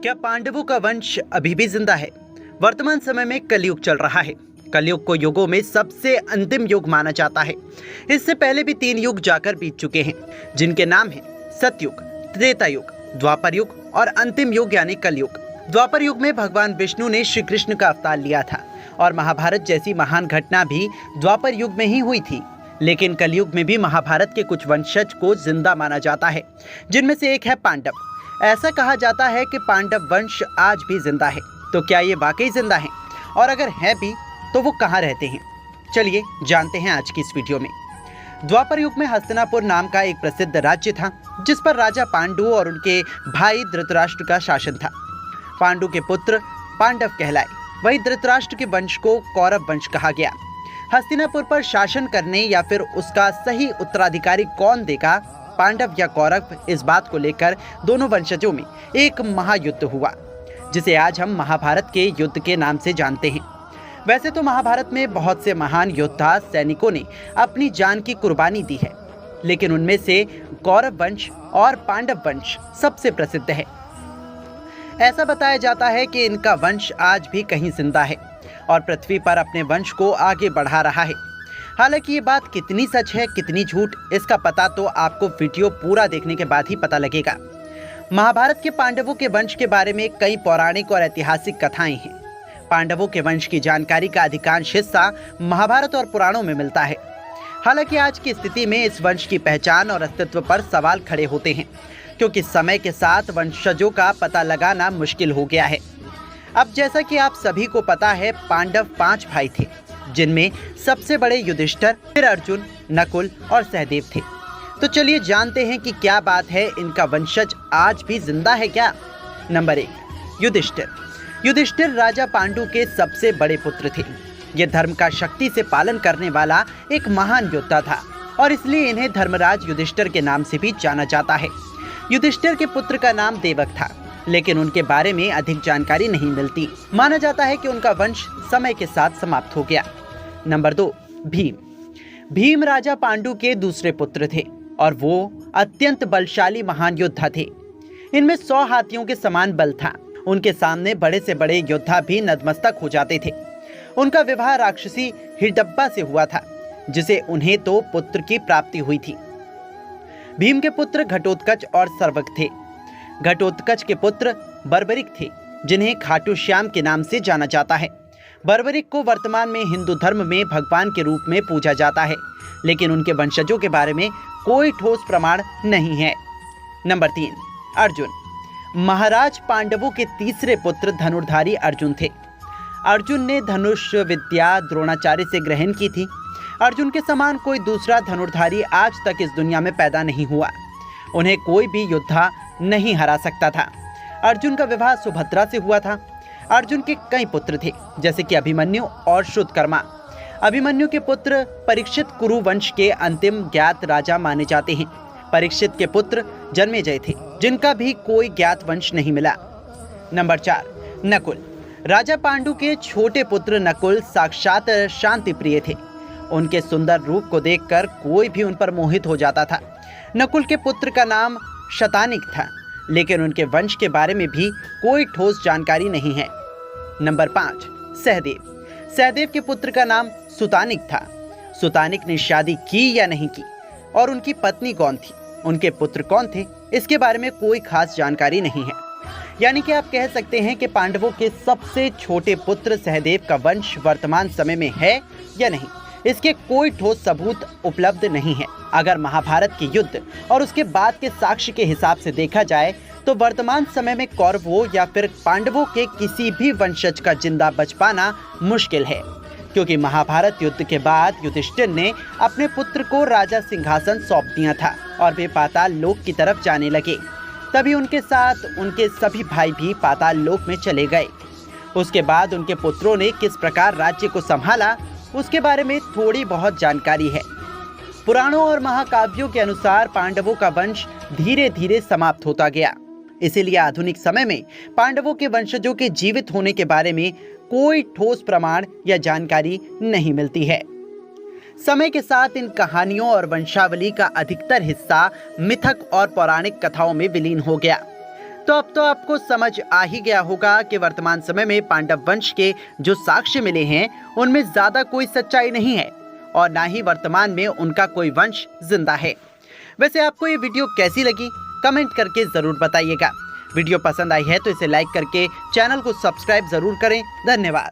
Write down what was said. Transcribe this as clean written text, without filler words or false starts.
क्या पांडवों का वंश अभी भी जिंदा है? वर्तमान समय में कलयुग चल रहा है। कलयुग को युगों में सबसे अंतिम युग माना जाता है। इससे पहले भी 3 युग जाकर बीत चुके हैं, जिनके नाम हैं सतयुग, त्रेता युग, द्वापर युग और अंतिम युग यानी कलयुग। द्वापर युग में भगवान विष्णु ने श्री कृष्ण का अवतार लिया था और महाभारत जैसी महान घटना भी द्वापर युग में ही हुई थी। लेकिन कलयुग में भी महाभारत के कुछ वंशज को जिंदा माना जाता है, जिनमें से एक है पांडव। ऐसा कहा जाता है कि पांडव वंश आज भी जिंदा है। तो क्या ये वाकई जिंदा हैं? और अगर हैं भी तो वो कहाँ रहते हैं? चलिए जानते हैं आज की इस वीडियो में। द्वापर युग में हस्तिनापुर नाम का एक प्रसिद्ध राज्य था, जिस पर राजा पांडु और उनके भाई धृतराष्ट्र का शासन था। पांडु के पुत्र पांडव कहलाए, वही धृतराष्ट्र के वंश को कौरव वंश कहा गया। हस्तिनापुर पर शासन करने या फिर उसका सही उत्तराधिकारी कौन देगा, पांडव या कौरव, इस बात को लेकर दोनों वंशजों में एक महायुद्ध हुआ, जिसे आज हम महाभारत के युद्ध के नाम से जानते हैं। वैसे तो महाभारत में बहुत से महान योद्धा सैनिकों ने अपनी जान की कुर्बानी दी है, लेकिन उनमें से कौरव वंश और पांडव वंश सबसे प्रसिद्ध है। ऐसा बताया जाता है कि इनका वंश आज भी कहीं जिंदा है और पृथ्वी पर अपने वंश को आगे बढ़ा रहा है। हालांकि ये बात कितनी सच है कितनी झूठ, इसका पता तो आपको वीडियो पूरा देखने के बाद ही पता लगेगा। महाभारत के पांडवों के वंश के बारे में कई पौराणिक और ऐतिहासिक कथाएं हैं। पांडवों के वंश की जानकारी का अधिकांश हिस्सा महाभारत और पुराणों में मिलता है। हालांकि आज की स्थिति में इस वंश की पहचान और अस्तित्व पर सवाल खड़े होते हैं, क्योंकि समय के साथ वंशजों का पता लगाना मुश्किल हो गया है। अब जैसा कि आप सभी को पता है, पांडव 5 भाई थे, जिनमें सबसे बड़े युधिष्ठिर, फिर अर्जुन, नकुल और सहदेव थे। तो चलिए जानते हैं कि क्या बात है, इनका वंशज आज भी जिंदा है क्या। नंबर 1, युधिष्ठिर। युधिष्ठिर राजा पांडु के सबसे बड़े पुत्र थे। ये धर्म का शक्ति से पालन करने वाला एक महान योद्धा था और इसलिए इन्हें धर्मराज युधिष्ठिर के नाम से भी जाना जाता है। युधिष्ठिर के पुत्र का नाम देवक था, लेकिन उनके बारे में अधिक जानकारी नहीं मिलती। माना जाता है कि उनका वंश समय के साथ समाप्त हो गया। नंबर 2, भीम। भीम राजा पांडु के दूसरे पुत्र थे और वो अत्यंत बलशाली महान योद्धा थे। इनमें 100 हाथियों के समान बल था। उनके सामने बड़े से बड़े योद्धा भी नतमस्तक हो जाते थे। उनका विवाह राक्षसी हिडब्बा से हुआ था, जिसे उन्हें तो पुत्र की प्राप्ति हुई थी। भीम के पुत्र घटोत्कच और सर्वक थे। घटोत्कच के पुत्र बर्बरिक थे, जिन्हें खाटू श्याम के नाम से जाना जाता है। बर्बरिक को वर्तमान में हिंदू धर्म में भगवान के रूप में पूजा जाता है, लेकिन उनके वंशजों के बारे में कोई ठोस प्रमाण नहीं है। नंबर 3, अर्जुन। महाराज पांडवों के तीसरे पुत्र धनुर्धारी अर्जुन थे। अर्जुन ने धनुष विद्या द्रोणाचार्य से ग्रहण की थी। अर्जुन के समान कोई दूसरा धनुर्धारी आज तक इस दुनिया में पैदा नहीं हुआ। उन्हें कोई भी योद्धा नहीं हरा सकता था। अर्जुन का विवाह सुभद्रा से हुआ था। अर्जुन के कई पुत्र थे, जैसे कि अभिमन्यु और श्रुतकर्मा। अभिमन्यु के पुत्र परीक्षित कुरु वंश के अंतिम ज्ञात राजा माने जाते हैं। परीक्षित के पुत्र जन्मेजय थे, जिनका भी कोई ज्ञात वंश नहीं मिला। नंबर 4, नकुल। राजा पांडु के छोटे पुत्र नकुल साक्षात शांति प्रिय थे। उनके सुंदर रूप को देखकर कोई भी उन पर मोहित हो जाता था। नकुल के पुत्र का नाम शतानिक था, लेकिन उनके वंश के बारे में भी कोई ठोस जानकारी नहीं है। नंबर 5, सहदेव। सहदेव के पुत्र का नाम सुतानिक था। सुतानिक ने शादी की या नहीं की, और उनकी पत्नी कौन थी, उनके पुत्र कौन थे, इसके बारे में कोई खास जानकारी नहीं है। यानी कि आप कह सकते हैं कि पांडवों के सबसे छोटे पुत्र सहदेव का वंश वर्तमान समय में है या नहीं, इसके कोई ठोस सबूत उपलब्ध नहीं है। अगर महाभारत के युद्ध और उसके बाद के साक्ष्य के हिसाब से देखा जाए तो वर्तमान समय में कौरवों या फिर पांडवों के किसी भी वंशज का जिंदा बच पाना मुश्किल है, क्योंकि महाभारत युद्ध के बाद युधिष्ठिर ने अपने पुत्र को राजा सिंहासन सौंप दिया था और वे पाताल लोक की तरफ जाने लगे। तभी उनके साथ उनके सभी भाई भी पाताल लोक में चले गए। उसके बाद उनके पुत्रों ने किस प्रकार राज्य को संभाला, उसके बारे में थोड़ी बहुत जानकारी है। पुराणों और महाकाव्यों के अनुसार पांडवों का वंश धीरे धीरे समाप्त होता गया। इसीलिए आधुनिक समय में पांडवों के वंशजों के जीवित होने के बारे में कोई ठोस प्रमाण या जानकारी नहीं मिलती है। समय के साथ इन कहानियों और वंशावली का अधिकतर हिस्सा मिथक और पौराणिक कथाओं में विलीन हो गया। तो अब तो आपको समझ आ ही गया होगा कि वर्तमान समय में पांडव वंश के जो साक्ष्य मिले हैं उनमें ज्यादा कोई सच्चाई नहीं है और ना ही वर्तमान में उनका कोई वंश जिंदा है। वैसे आपको ये वीडियो कैसी लगी कमेंट करके जरूर बताइएगा। वीडियो पसंद आई है तो इसे लाइक करके चैनल को सब्सक्राइब जरूर करें। धन्यवाद।